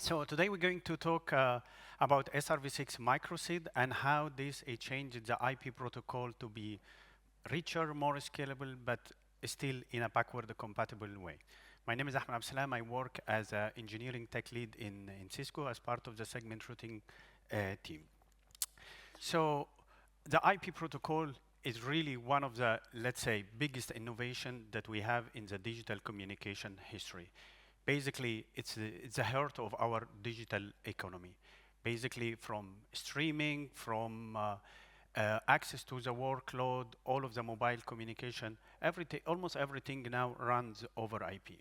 So today we're going to talk about SRv6 microSID and how this changed the IP protocol to be richer, more scalable, but still in a backward compatible way. My name is Ahmed Abdesalam. I work as an engineering tech lead in Cisco as part of the segment routing team. So the IP protocol is really one of the, let's say, biggest innovation that we have in the digital communication history. Basically, it's the heart of our digital economy. Basically, from streaming, from access to the workload, all of the mobile communication, everything, almost everything now runs over IP.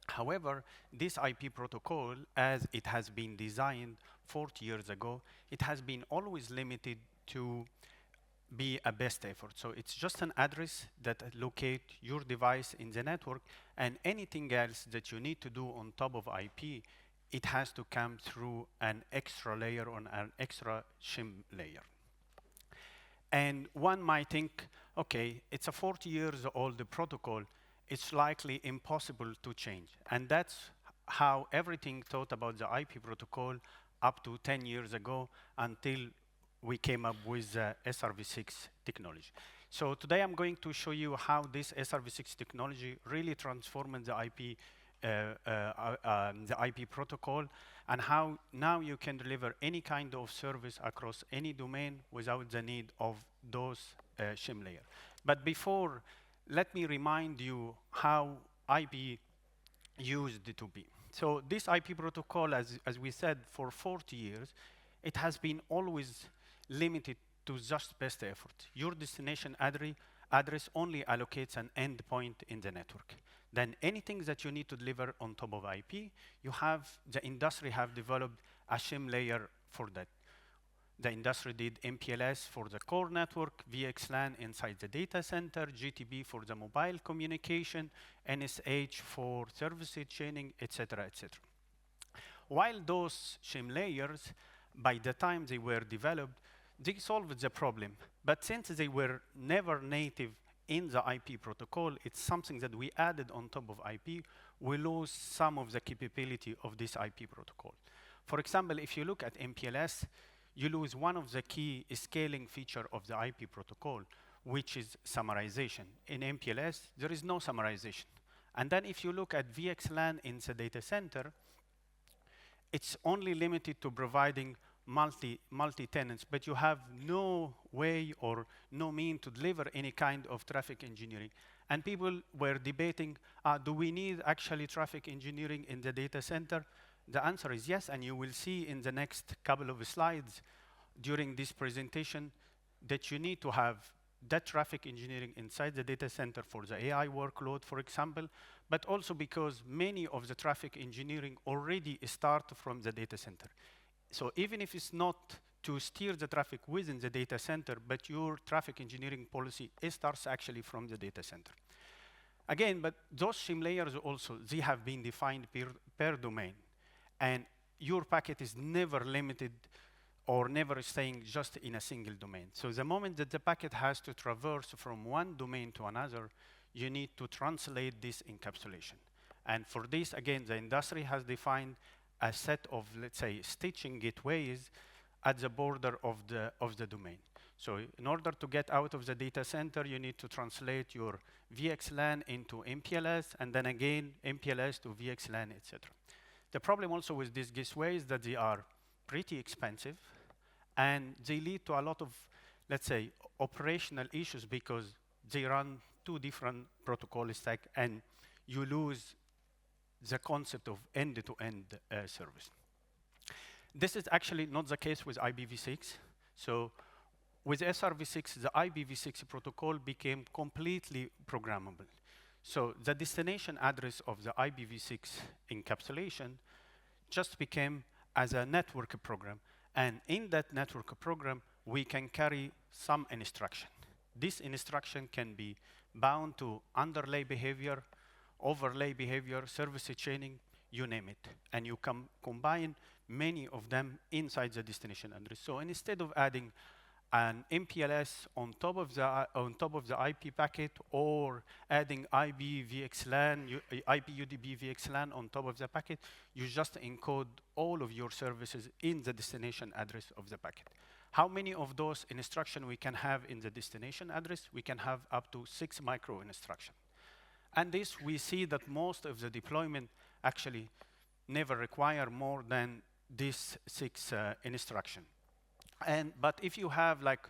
However, this IP protocol, as it has been designed 40 years ago, it has been always limited to be a best effort. So it's just an address that locate your device in the network, and anything else that you need to do on top of IP, it has to come through an extra layer on an extra shim layer. And one might think, okay, it's a 40 years old protocol, it's likely impossible to change. And that's how everything thought about the IP protocol up to 10 years ago until we came up with SRv6 technology. So today I'm going to show you how this SRv6 technology really transformed the IP protocol, and how now you can deliver any kind of service across any domain without the need of those shim layer. But before, let me remind you how IP used to be. So this IP protocol, as we said, for 40 years, it has been always limited to just best effort. Your destination address only allocates an endpoint in the network. Then anything that you need to deliver on top of IP, the industry have developed a shim layer for that. The industry did MPLS for the core network, VXLAN inside the data center, GTB for the mobile communication, NSH for service chaining, etc., etc. While those shim layers, by the time they were developed, they solved the problem. But since they were never native in the IP protocol, it's something that we added on top of IP, we lose some of the capability of this IP protocol. For example, if you look at MPLS, you lose one of the key scaling feature of the IP protocol, which is summarization. In MPLS, there is no summarization. And then if you look at VXLAN in the data center, it's only limited to providing multi-tenants, but you have no way or no mean to deliver any kind of traffic engineering. And people were debating, do we need actually traffic engineering in the data center? The answer is yes, and you will see in the next couple of slides during this presentation that you need to have that traffic engineering inside the data center for the AI workload, for example, but also because many of the traffic engineering already start from the data center. So even if it's not to steer the traffic within the data center, but your traffic engineering policy starts actually from the data center. Again, but those shim layers also, they have been defined per domain. And your packet is never limited or never staying just in a single domain. So the moment that the packet has to traverse from one domain to another, you need to translate this encapsulation. And for this, again, the industry has defined a set of, let's say, stitching gateways at the border of the domain. So in order to get out of the data center, you need to translate your VXLAN into MPLS, and then again, MPLS to VXLAN, etc. The problem also with these gateways is that they are pretty expensive, and they lead to a lot of, let's say, operational issues because they run two different protocol stack, and you lose the concept of end-to-end service. This is actually not the case with IPv6. So with SRv6, the IPv6 protocol became completely programmable. So the destination address of the IPv6 encapsulation just became as a network program. And in that network program, we can carry some instruction. This instruction can be bound to underlay behavior, overlay behavior, service chaining, you name it. And you can combine many of them inside the destination address. So instead of adding an MPLS on top of the IP packet, or adding IP VXLAN, IP UDP VXLAN on top of the packet, you just encode all of your services in the destination address of the packet. How many of those instructions we can have in the destination address? We can have up to 6 micro instructions. And this, we see that most of the deployment actually never require more than this 6 instruction. But if you have like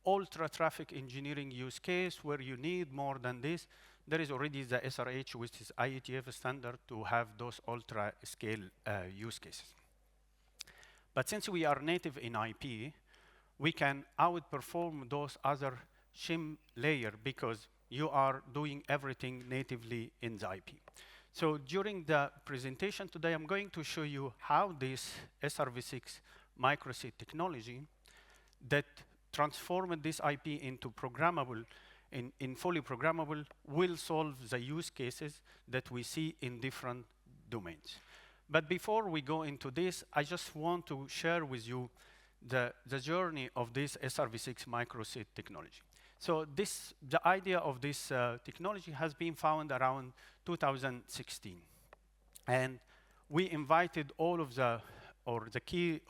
ultra traffic engineering use case where you need more than this, there is already the SRh, which is IETF standard, to have those ultra scale use cases. But since we are native in IP, we can outperform those other shim layer because you are doing everything natively in the IP. So during the presentation today, I'm going to show you how this SRv6 microSID technology that transformed this IP into programmable, in fully programmable, will solve the use cases that we see in different domains. But before we go into this, I just want to share with you the journey of this SRv6 microSID technology. So the idea of this technology has been found around 2016. And we invited all of the key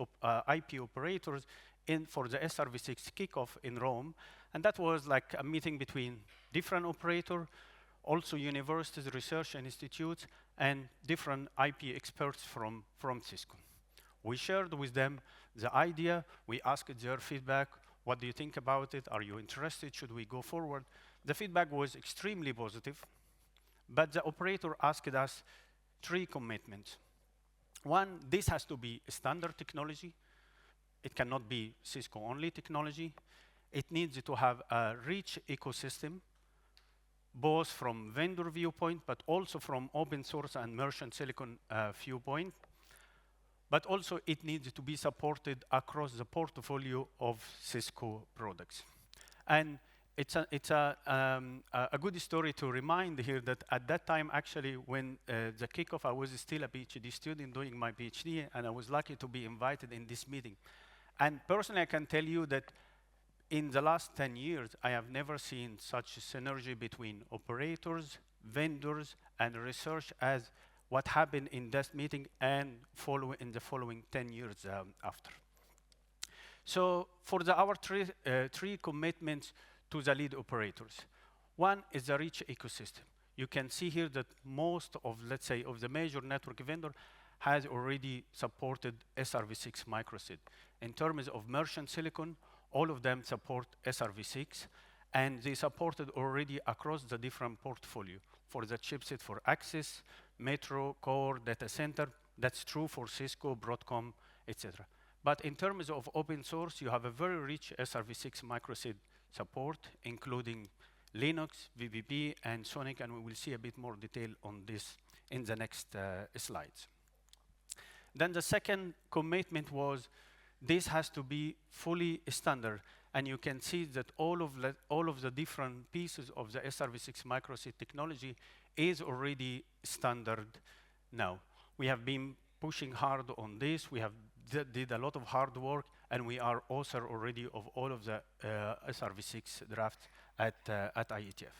IP operators in for the SRv6 kickoff in Rome. And that was like a meeting between different operators, also universities, research institutes, and different IP experts from Cisco. We shared with them the idea. We asked their feedback. What do you think about it? Are you interested? Should we go forward? The feedback was extremely positive, but the operator asked us 3 commitments. One, this has to be a standard technology. It cannot be Cisco-only technology. It needs to have a rich ecosystem, both from vendor viewpoint, but also from open source and merchant silicon viewpoint. But also it needs to be supported across the portfolio of Cisco products. And it's a good story to remind here that at that time, actually, when the kickoff, I was still a PhD student doing my PhD, and I was lucky to be invited in this meeting. And personally, I can tell you that in the last 10 years, I have never seen such synergy between operators, vendors, and research as what happened in that meeting and in the following 10 years after. So for our 3 commitments to the lead operators. One is the rich ecosystem. You can see here that most of, let's say, of the major network vendor has already supported SRv6 microSID. In terms of merchant silicon, all of them support SRv6, and they supported already across the different portfolio for the chipset for access, metro, core, data center. That's true for Cisco, Broadcom, etc. But in terms of open source, you have a very rich SRv6 microSID support, including Linux, VBP, and Sonic, and we will see a bit more detail on this in the next slides. Then the second commitment was this has to be fully standard, and you can see that all of the different pieces of the SRv6 microSID technology is already standard now. We have been pushing hard on this. We have did a lot of hard work, and we are author already of all of the SRv6 drafts at IETF.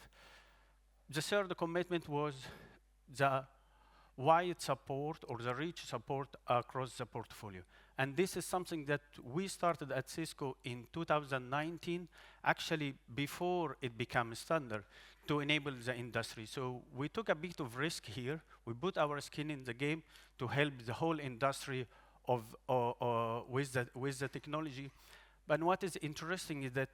The third commitment was the wide support or the rich support across the portfolio. And this is something that we started at Cisco in 2019, actually before it became standard, to enable the industry. So we took a bit of risk here. We put our skin in the game to help the whole industry with the technology. But what is interesting is that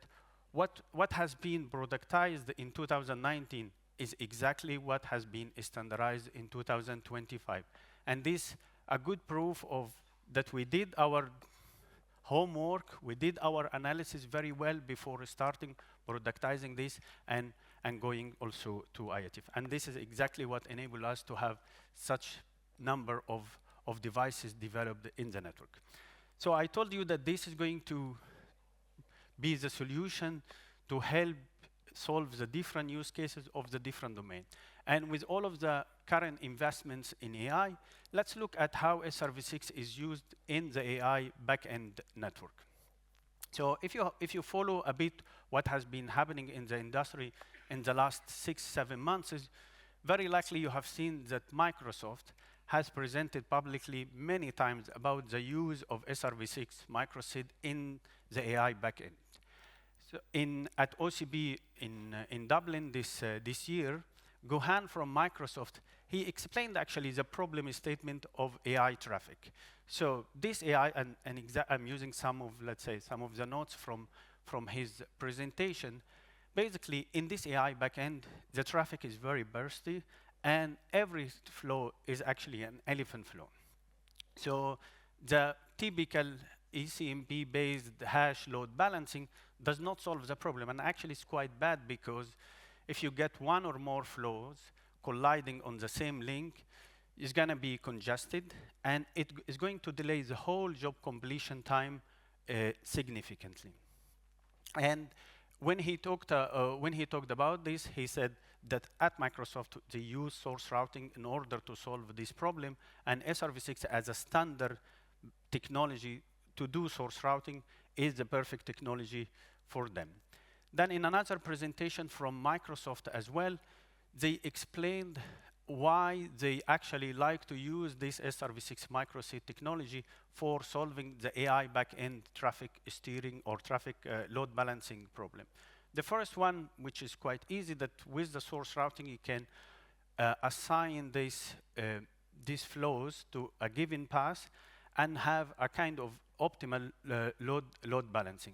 what has been productized in 2019 is exactly what has been standardized in 2025. And this a good proof of that we did our homework, we did our analysis very well before starting productizing this and going also to IETF. And this is exactly what enabled us to have such number of devices developed in the network. So I told you that this is going to be the solution to help solve the different use cases of the different domain. And with all of the current investments in AI, let's look at how SRv6 is used in the AI backend network. So if you follow a bit what has been happening in the industry in the last 6-7 months, is very likely you have seen that Microsoft has presented publicly many times about the use of SRv6 microSID in the AI backend. So at OCB in Dublin this year, Gohan from Microsoft, he explained actually the problem statement of AI traffic. So this AI, and I'm using some of, let's say, some of the notes from his presentation. Basically, in this AI backend, the traffic is very bursty, and every flow is actually an elephant flow. So the typical ECMP-based hash load balancing does not solve the problem, and actually it's quite bad, because if you get one or more flows colliding on the same link, it's going to be congested, and it is going to delay the whole job completion time significantly. And when he talked about this, he said that at Microsoft they use source routing in order to solve this problem, and SRv6 as a standard technology to do source routing is the perfect technology for them. Then in another presentation from Microsoft as well, they explained why they actually like to use this SRv6 microSID technology for solving the AI backend traffic steering or traffic load balancing problem. The first one, which is quite easy, that with the source routing you can assign these flows to a given path and have a kind of optimal load balancing.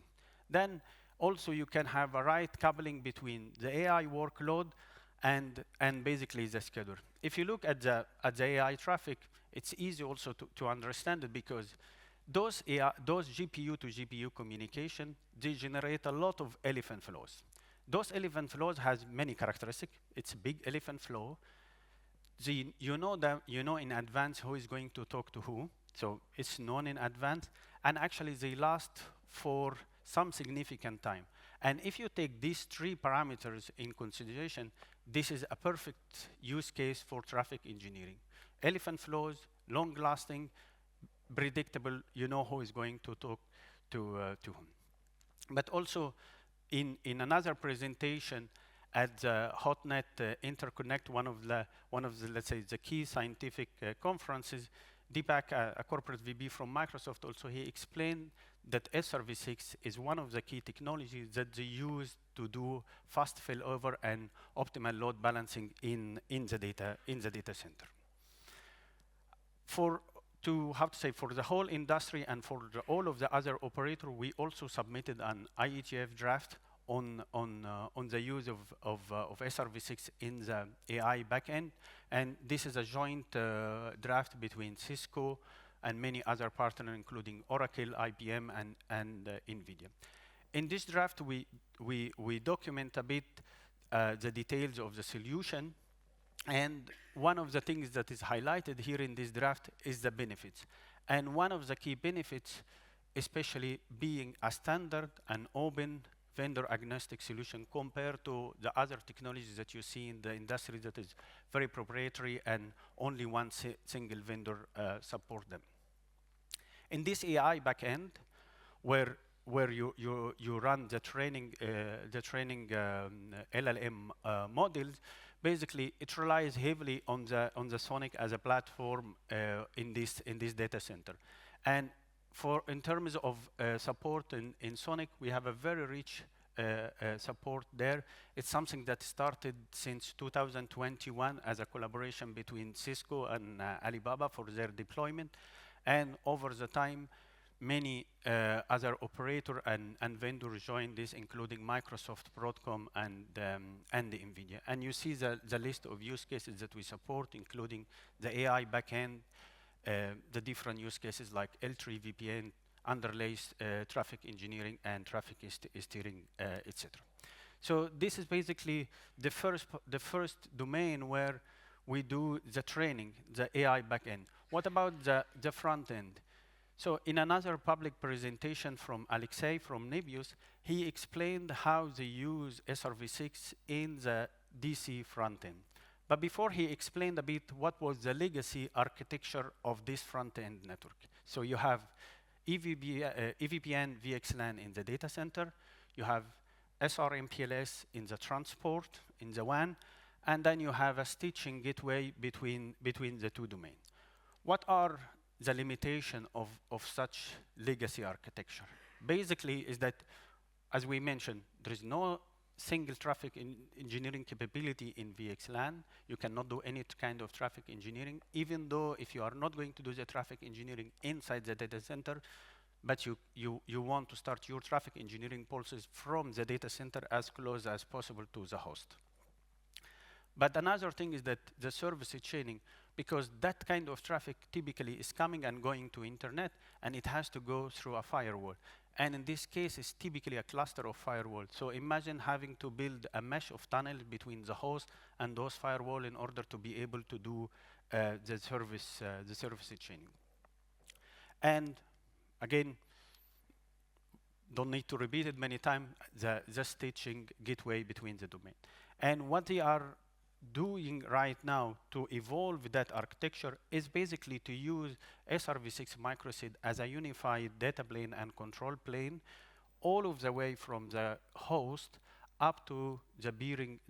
Then also you can have a right coupling between the AI workload and basically the schedule. If you look at the AI traffic, it's easy also to understand it, because those GPU to GPU communication, they generate a lot of elephant flows. Those elephant flows has many characteristics. It's a big elephant flow. You know in advance who is going to talk to who, so it's known in advance, and actually they last for some significant time. And if you take these three parameters in consideration, this is a perfect use case for traffic engineering. Elephant flows, long-lasting, predictable, you know who is going to talk to whom. But also, in another presentation at the HotNet Interconnect, one of the let's say the key scientific conferences, Deepak, a corporate VP from Microsoft, also he explained that SRv6 is one of the key technologies that they use to do fast failover and optimal load balancing in the data center. For the whole industry and for all of the other operators, we also submitted an IETF draft on the use of SRv6 in the AI backend, and this is a joint draft between Cisco and many other partners, including Oracle, IBM, and NVIDIA. In this draft, we document a bit the details of the solution, and one of the things that is highlighted here in this draft is the benefits. And one of the key benefits, especially being a standard and open vendor agnostic solution compared to the other technologies that you see in the industry that is very proprietary and only one single vendor support them. In this AI backend, where you run the training LLM models, basically it relies heavily on the Sonic as a platform in this data center. And in terms of support in Sonic, we have a very rich support there. It's something that started since 2021 as a collaboration between Cisco and Alibaba for their deployment. And over the time, many other operators and vendors joined this, including Microsoft, Broadcom, and NVIDIA. And you see the list of use cases that we support, including the AI backend, the different use cases like L3 VPN, underlays, traffic engineering, and traffic steering, etc. So this is basically the first domain where we do the training, the AI backend. What about the front end? So in another public presentation from Alexei from Nebius, he explained how they use SRv6 in the DC front end. But before he explained a bit what was the legacy architecture of this front end network. So you have EVPN VXLAN in the data center. You have SRMPLS in the transport, in the WAN, and then you have a stitching gateway between the two domains. What are the limitation of such legacy architecture? Basically is that, as we mentioned, there is no single traffic engineering capability in VXLAN. You cannot do any kind of traffic engineering, even though if you are not going to do the traffic engineering inside the data center, but you want to start your traffic engineering pulses from the data center as close as possible to the host. But another thing is that the service chaining, because that kind of traffic typically is coming and going to internet, and it has to go through a firewall. And in this case, it's typically a cluster of firewalls. So imagine having to build a mesh of tunnels between the host and those firewalls in order to be able to do the service chaining. And again, don't need to repeat it many times, the stitching gateway between the domain. And what they are doing right now to evolve that architecture is basically to use SRv6 microSID as a unified data plane and control plane, all of the way from the host up to the bearing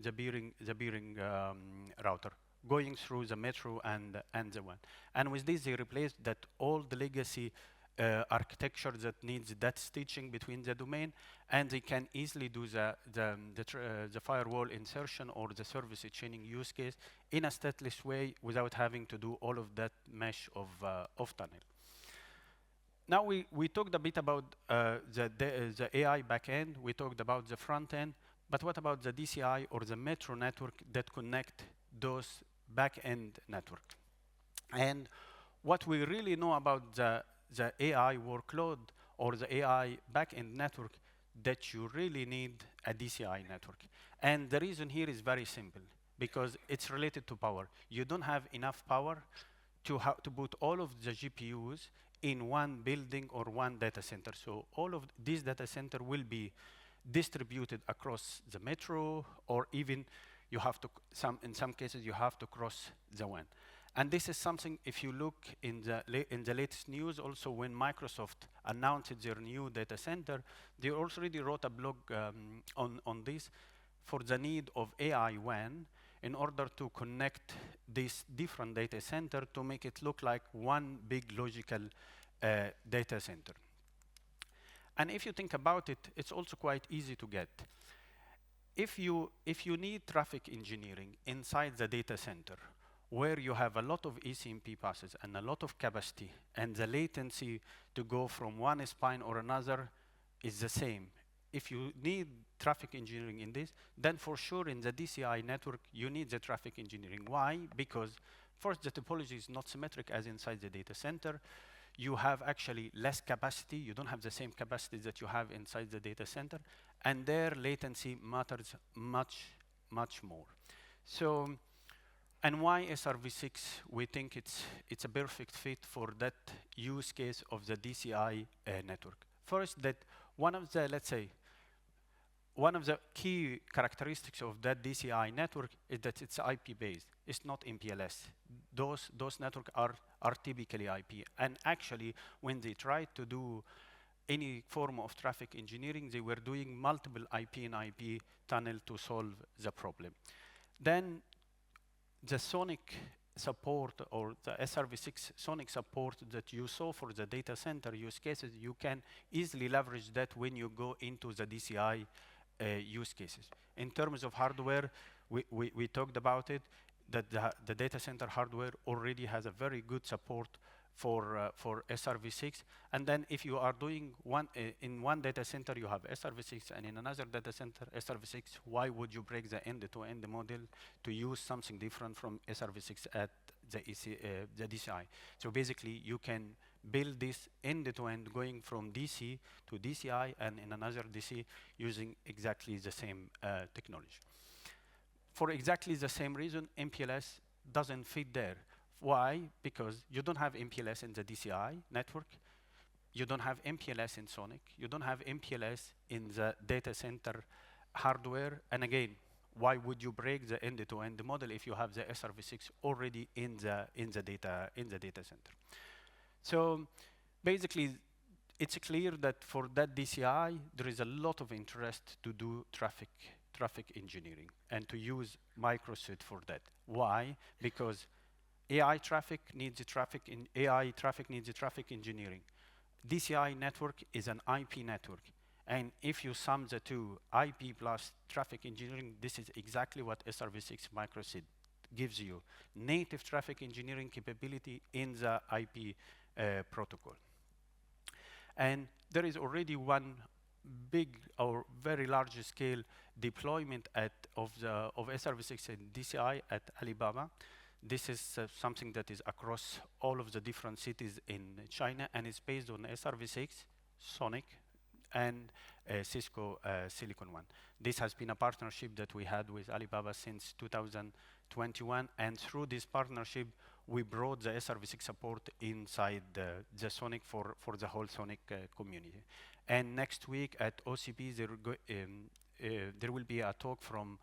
router, going through the metro and the WAN. And with this, they replaced that all the legacy architecture that needs that stitching between the domain, and they can easily do the firewall insertion or the service chaining use case in a stateless way without having to do all of that mesh of tunnel. Now we talked a bit about the AI backend. We talked about the front end, but what about the DCI or the metro network that connect those backend network? And what we really know about the AI workload or the AI backend network, that you really need a DCI network. And the reason here is very simple, because it's related to power. You don't have enough power to put all of the GPUs in one building or one data center. So all of these data center will be distributed across the metro, or even you have to, in some cases, you have to cross the WAN. And this is something, if you look in the latest news, also when Microsoft announced their new data center, they already wrote a blog on this for the need of AI WAN in order to connect this different data center to make it look like one big logical data center. And if you think about it, it's also quite easy to get. If you need traffic engineering inside the data center, where you have a lot of ECMP passes and a lot of capacity, and the latency to go from one spine or another is the same. If you need traffic engineering in this, then for sure in the DCI network, you need the traffic engineering. Why? Because first, the topology is not symmetric as inside the data center. You have actually less capacity. You don't have the same capacity that you have inside the data center. And their latency matters much, much more. So, and why SRv6? We think it's a perfect fit for that use case of the DCI network. First, that one of the, let's say, one of the key characteristics of that DCI network is that it's IP-based. It's not MPLS. Those networks are typically IP. And actually, when they tried to do any form of traffic engineering, they were doing multiple IP and IP tunnel to solve the problem. Then the sonic support, or the SRv6 sonic support that you saw for the data center use cases, you can easily leverage that when you go into the DCI use cases. In terms of hardware, we talked about it, that the data center hardware already has a very good support for SRv6. And then if you are doing in one data center, you have SRv6, and in another data center, SRv6, why would you break the end-to-end model to use something different from SRv6 at the DCI? So basically, you can build this end-to-end going from DC to DCI and in another DC using exactly the same technology. For exactly the same reason, MPLS doesn't fit there. Why? Because you don't have MPLS in the DCI network. You don't have MPLS in Sonic. You don't have MPLS in the data center hardware. And again, why would you break the end-to-end model if you have the SRv6 already in the data center? So basically, it's clear that for that DCI, there is a lot of interest to do traffic engineering and to use microSID for that. Why? Because AI traffic needs a traffic engineering. DCI network is an IP network. And if you sum the two, IP plus traffic engineering, this is exactly what SRv6 microSID gives you. Native traffic engineering capability in the IP protocol. And there is already one big or very large scale deployment of SRv6 and DCI at Alibaba. This is something that is across all of the different cities in China, and it's based on SRv6, Sonic, and Cisco Silicon One. This has been a partnership that we had with Alibaba since 2021, and through this partnership, we brought the SRv6 support inside the Sonic for the whole Sonic community. And next week at OCP, there will be a talk from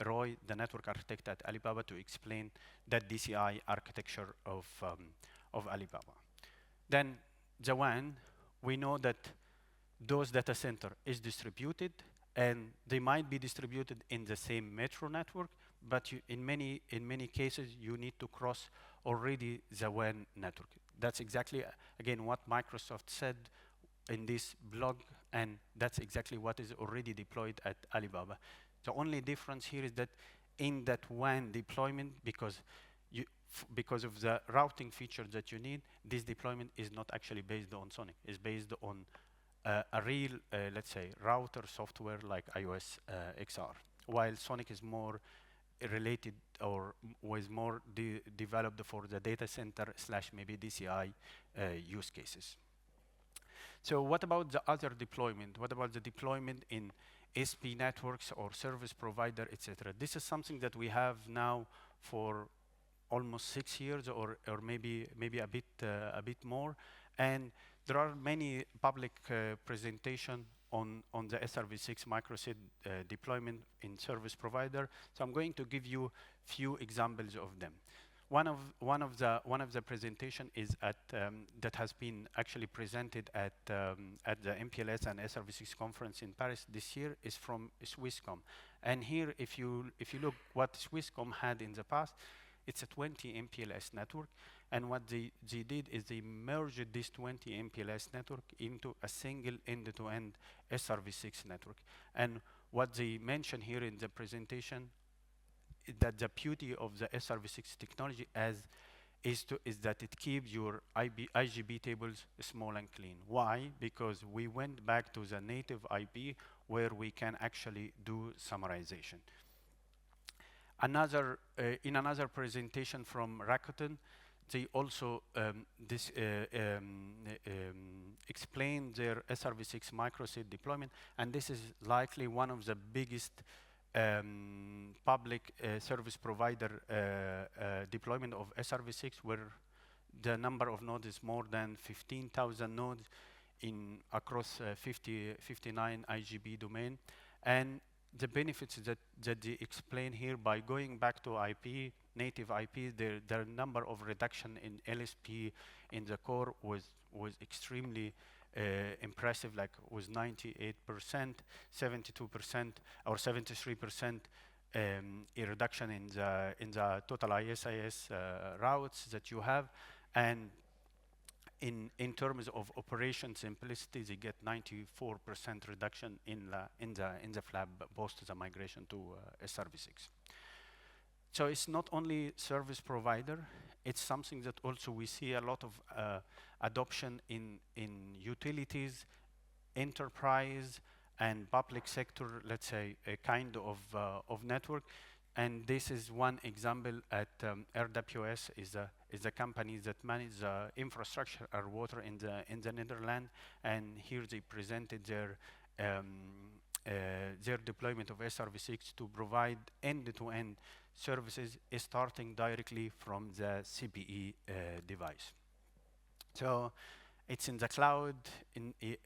Roy, the network architect at Alibaba, to explain that DCI architecture of Alibaba. Then the WAN, we know that those data center is distributed, and they might be distributed in the same metro network, but in many cases you need to cross already the WAN network. That's exactly again what Microsoft said in this blog, and that's exactly what is already deployed at Alibaba. The only difference here is that in that WAN deployment, because of the routing feature that you need, this deployment is not actually based on Sonic. It's based on a real, let's say, router software like iOS XR, while Sonic is more related or was more developed for the data center / maybe DCI use cases. So what about the other deployment? What about the deployment in SP networks or service provider, etc.? This is something that we have now for almost 6 years, or maybe a bit more, and there are many public presentation on the SRv6 microSID deployment in service provider. So I'm going to give you few examples of them. One of the presentation is at that has been actually presented at the MPLS and SRv6 conference in Paris this year, is from Swisscom. And here, if you look what Swisscom had in the past, it's a 20 MPLS network, and what they did is they merged this 20 MPLS network into a single end-to-end SRv6 network. And what they mention here in the presentation that the beauty of the SRv6 technology is that it keeps your IGB tables small and clean. Why? Because we went back to the native IP where we can actually do summarization. In another presentation from Rakuten, they also explain their SRv6 microSID deployment, and this is likely one of the biggest public service provider deployment of SRv6, where the number of nodes is more than 15,000 nodes across 59 IGB domain. And the benefits that they explain here, by going back to IP, native IP, their number of reduction in LSP in the core was extremely impressive, like was 98%, 72%, or 73% a reduction in the total ISIS routes that you have, and in terms of operation simplicity, they get 94% reduction in the flab post the migration to SRv6. So it's not only service provider, it's something that also we see a lot of adoption in utilities, enterprise, and public sector, let's say, a kind of network. And this is one example at RWS, is a company that manages infrastructure or water in the Netherlands, and here they presented their deployment of SRv6 to provide end-to-end services starting directly from the CPE device. So it's in the cloud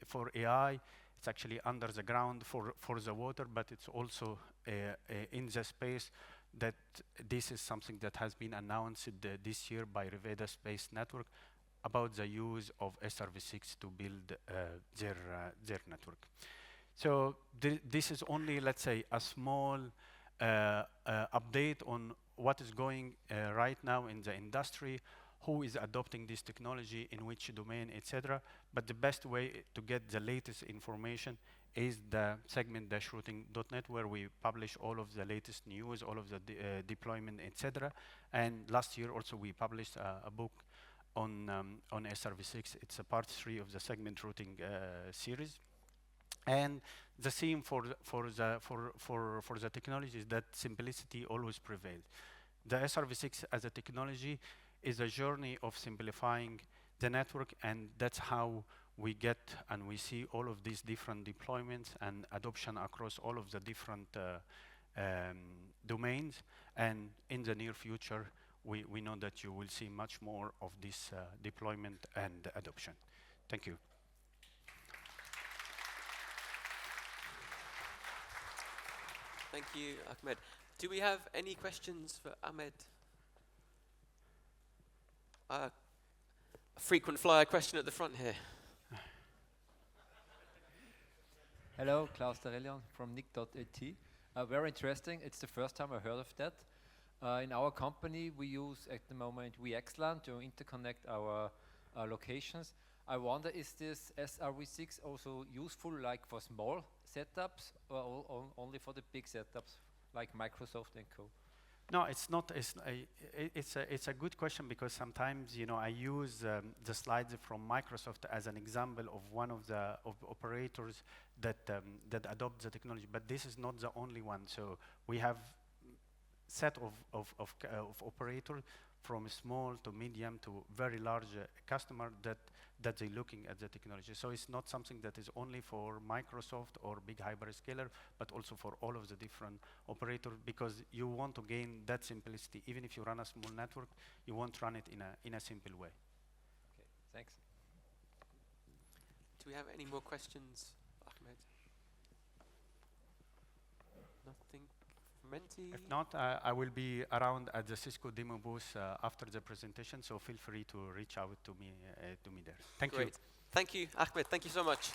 for AI. It's actually under the ground for the water, but it's also in the space. That this is something that has been announced this year by Reveda Space Network. about the use of SRv6 to build their network. So this is only, let's say, a small update on what is going right now in the industry, who is adopting this technology, in which domain, etc. But the best way to get the latest information is the segment-routing.net, where we publish all of the latest news, all of the deployment, etc. And last year also we published a book on SRv6. It's a part 3 of the segment routing series. And the theme for the technology is that simplicity always prevails. The SRv6 as a technology is a journey of simplifying the network, and that's how we get and we see all of these different deployments and adoption across all of the different domains. And in the near future, we know that you will see much more of this deployment and adoption. Thank you. Thank you, Ahmed. Do we have any questions for Ahmed? A frequent flyer question at the front here. Hello, Klaus Darelion from Nick.at. Very interesting. It's the first time I heard of that. In our company, we use at the moment VXLAN to interconnect our locations. I wonder, is this SRv6 also useful like for small setups or only for the big setups like Microsoft and co? No, it's not. It's a good question, because sometimes, you know, I use the slides from Microsoft as an example of one of the operators that adopt the technology. But this is not the only one. So we have set of operators from small to medium to very large customer that they're looking at the technology. So it's not something that is only for Microsoft or big hyperscaler, but also for all of the different operators, because you want to gain that simplicity. Even if you run a small network, you want to run it in a simple way. Okay, thanks. Do we have any more questions, Ahmed? Nothing. Menti? If not, I will be around at the Cisco demo booth after the presentation, so feel free to reach out to me there. Thank you. Great. Thank you, Ahmed. Thank you so much.